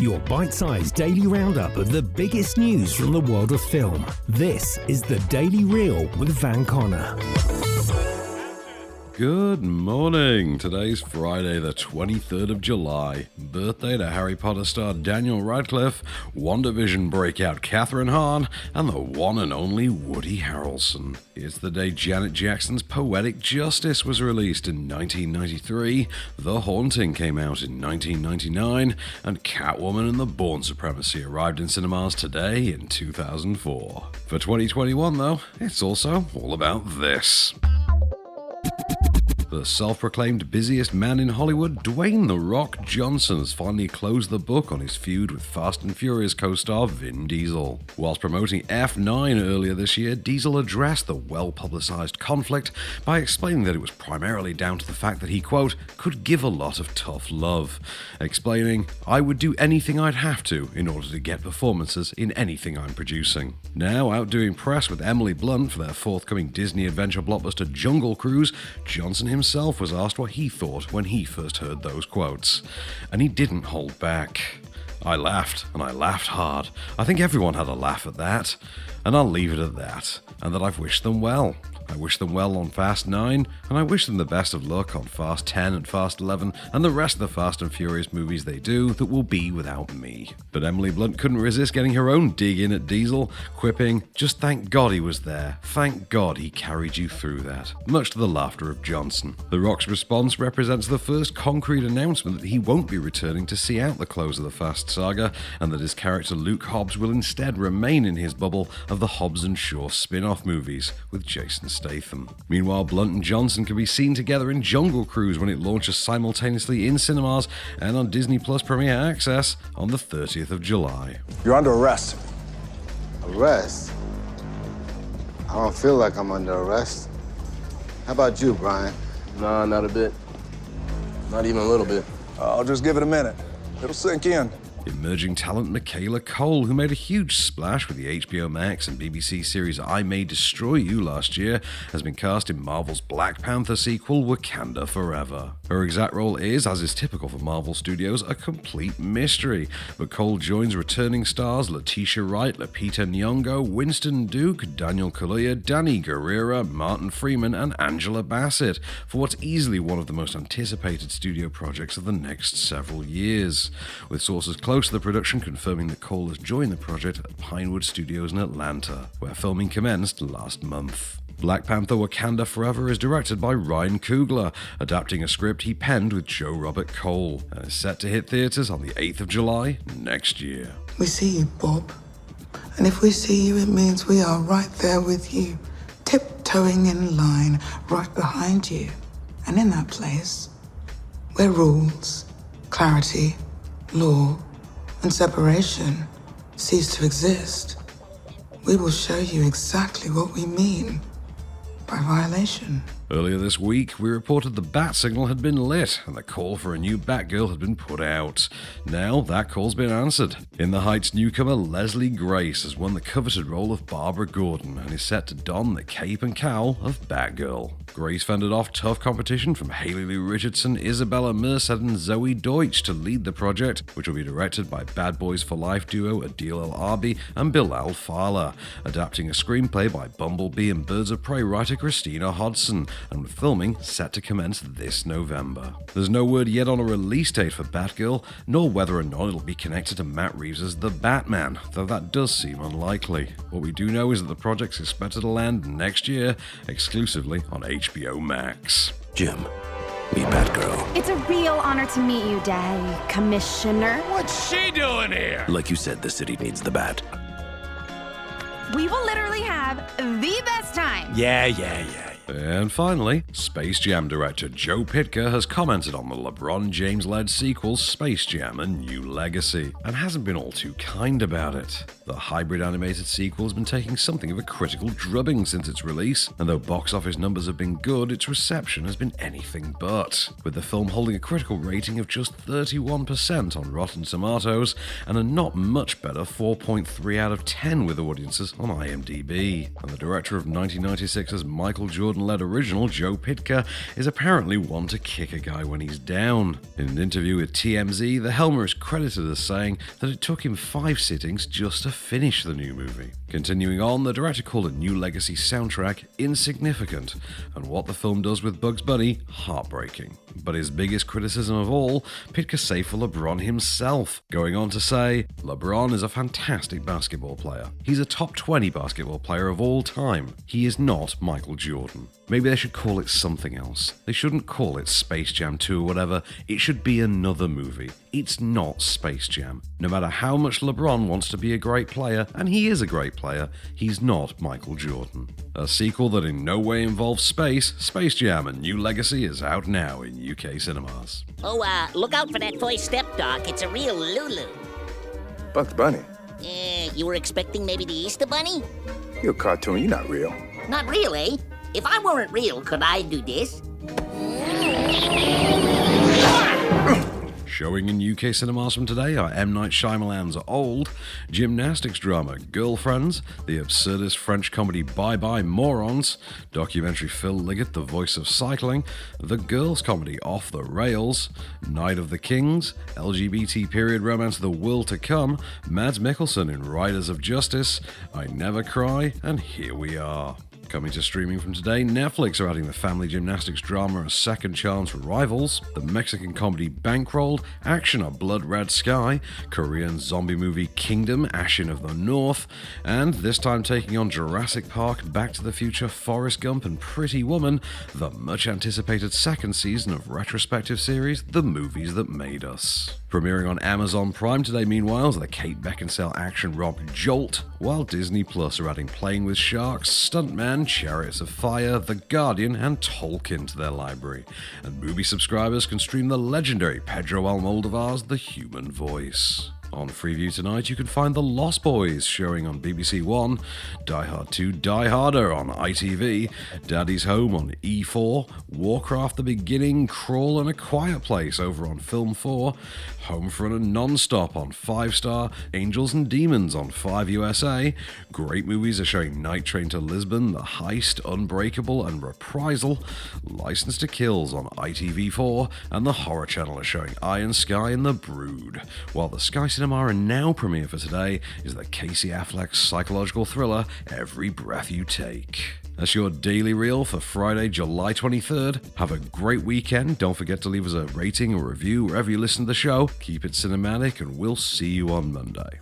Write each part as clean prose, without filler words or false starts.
Your bite-sized daily roundup of the biggest news from the world of film. This is the Daily Reel with Van Connor. Good morning. Today's Friday, the 23rd of July. Birthday to Harry Potter star Daniel Radcliffe, WandaVision breakout Catherine Hahn, and the one and only Woody Harrelson. It's the day Janet Jackson's Poetic Justice was released in 1993, The Haunting came out in 1999, and Catwoman and the Bourne Supremacy arrived in cinemas today in 2004. For 2021, though, it's also all about this. The self-proclaimed busiest man in Hollywood, Dwayne "The Rock" Johnson, has finally closed the book on his feud with Fast and Furious co-star Vin Diesel. Whilst promoting F9 earlier this year, Diesel addressed the well-publicized conflict by explaining that it was primarily down to the fact that he, quote, could give a lot of tough love. Explaining, I would do anything I'd have to in order to get performances in anything I'm producing. Now outdoing press with Emily Blunt for their forthcoming Disney adventure blockbuster Jungle Cruise, Johnson himself was asked what he thought when he first heard those quotes. And he didn't hold back. I laughed, and I laughed hard. I think everyone had a laugh at that. And I'll leave it at that. And that I've wished them well. I wish them well on Fast 9, and I wish them the best of luck on Fast 10 and Fast 11, and the rest of the Fast and Furious movies they do that will be without me. But Emily Blunt couldn't resist getting her own dig in at Diesel, quipping, just thank God he was there. Thank God he carried you through that. Much to the laughter of Johnson. The Rock's response represents the first concrete announcement that he won't be returning to see out the close of the Fast saga, and that his character Luke Hobbs will instead remain in his bubble of the Hobbs and Shaw spin-off movies with Jason Statham. Meanwhile, Blunt and Johnson can be seen together in Jungle Cruise when it launches simultaneously in cinemas and on Disney Plus Premier Access on the 30th of July. You're under arrest. Arrest? I don't feel like I'm under arrest. How about you, Brian? Nah, not a bit. Not even a little bit. I'll just give it a minute. It'll sink in. Emerging talent Michaela Coel, who made a huge splash with the HBO Max and BBC series I May Destroy You last year, has been cast in Marvel's Black Panther sequel Wakanda Forever. Her exact role is, as is typical for Marvel Studios, a complete mystery, but Coel joins returning stars Letitia Wright, Lupita Nyong'o, Winston Duke, Daniel Kaluuya, Danny Gurira, Martin Freeman, and Angela Bassett for what's easily one of the most anticipated studio projects of the next several years, with sources close to the production confirming that Coel has joined the project at Pinewood Studios in Atlanta, where filming commenced last month. Black Panther Wakanda Forever is directed by Ryan Coogler, adapting a script he penned with Joe Robert Cole, and is set to hit theaters on the 8th of July next year. We see you, Bob. And if we see you, it means we are right there with you, tiptoeing in line, right behind you. And in that place, where rules, clarity, law, and separation cease to exist, we will show you exactly what we mean by violation. Earlier this week, we reported the bat signal had been lit and the call for a new Batgirl had been put out. Now, that call's been answered. In the Heights newcomer Leslie Grace has won the coveted role of Barbara Gordon and is set to don the cape and cowl of Batgirl. Grace fended off tough competition from Haley Lou Richardson, Isabella Merced, and Zoe Deutsch to lead the project, which will be directed by Bad Boys for Life duo Adil El Arbi and Bilal Fala, adapting a screenplay by Bumblebee and Birds of Prey writer Christina Hodson, and with filming set to commence this November. There's no word yet on a release date for Batgirl, nor whether or not it'll be connected to Matt Reeves' The Batman, though that does seem unlikely. What we do know is that the project's expected to land next year, exclusively on HBO Max. Jim, meet Batgirl. It's a real honor to meet you, Daddy, Commissioner. What's she doing here? Like you said, the city needs the bat. We will literally have the best time. Yeah. And finally, Space Jam director Joe Pytka has commented on the LeBron James-led sequel Space Jam: A New Legacy, and hasn't been all too kind about it. The hybrid animated sequel has been taking something of a critical drubbing since its release, and though box office numbers have been good, its reception has been anything but, with the film holding a critical rating of just 31% on Rotten Tomatoes, and a not much better 4.3 out of 10 with audiences on IMDb. And the director of 1996's Michael Jordan Jordan-led original, Joe Pytka, is apparently one to kick a guy when he's down. In an interview with TMZ, the Helmer is credited as saying that it took him 5 sittings just to finish the new movie. Continuing on, the director called a New Legacy soundtrack insignificant, and what the film does with Bugs Bunny, heartbreaking. But his biggest criticism of all, Pytka saved for LeBron himself, going on to say, LeBron is a fantastic basketball player. He's a top 20 basketball player of all time. He is not Michael Jordan. Maybe they should call it something else. They shouldn't call it Space Jam 2 or whatever. It should be another movie. It's not Space Jam. No matter how much LeBron wants to be a great player, and he is a great player, he's not Michael Jordan. A sequel that in no way involves space, Space Jam: A New Legacy is out now in UK cinemas. Oh, look out for that toy step dog. It's a real Lulu. Bugs Bunny? You were expecting maybe the Easter Bunny? You're a cartoon, you're not real. Not real, eh? If I weren't real, could I do this? Showing in UK cinemas from today are M. Night Shyamalan's Old, gymnastics drama Girlfriends, the absurdist French comedy Bye Bye Morons, documentary Phil Liggett, The Voice of Cycling, the girls comedy Off the Rails, Night of the Kings, LGBT period romance The Will to Come, Mads Mikkelsen in Riders of Justice, I Never Cry, and Here We Are. Coming to streaming from today, Netflix are adding the family gymnastics drama A Second Chance Rivals, the Mexican comedy Bankrolled, action A Blood Red Sky, Korean zombie movie Kingdom, Ashen of the North, and this time taking on Jurassic Park, Back to the Future, Forrest Gump, and Pretty Woman, the much-anticipated second season of retrospective series The Movies That Made Us. Premiering on Amazon Prime today, meanwhile, is the Kate Beckinsale action romp Jolt, while Disney Plus are adding Playing with Sharks, Stuntman, Chariots of Fire, The Guardian, and Tolkien to their library. And movie subscribers can stream the legendary Pedro Almodovar's The Human Voice. On Freeview tonight, you can find The Lost Boys showing on BBC One, Die Hard 2 Die Harder on ITV, Daddy's Home on E4, Warcraft The Beginning, Crawl, and A Quiet Place over on Film 4, Homefront and Non-Stop on 5 Star, Angels and Demons on 5 USA. Great movies are showing Night Train to Lisbon, The Heist, Unbreakable, and Reprisal, License to Kills on ITV4, and the Horror Channel are showing Iron Sky and The Brood, while the Sky Cinema and now premiere for today is the Casey Affleck psychological thriller Every Breath You Take. That's your Daily Reel for Friday, July 23rd. Have a great weekend. Don't forget to leave us a rating or review wherever you listen to the show. Keep it cinematic, and we'll see you on Monday.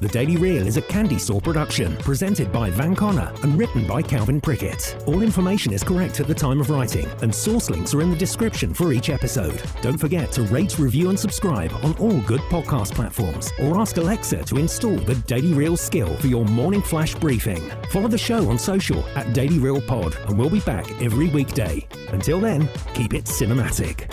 The Daily Reel is a Candystore production, presented by Van Connor and written by Calvin Prickett. All information is correct at the time of writing, and source links are in the description for each episode. Don't forget to rate, review, and subscribe on all good podcast platforms, or ask Alexa to install the Daily Reel skill for your morning flash briefing. Follow the show on social at Daily Reel Pod, and we'll be back every weekday. Until then, keep it cinematic.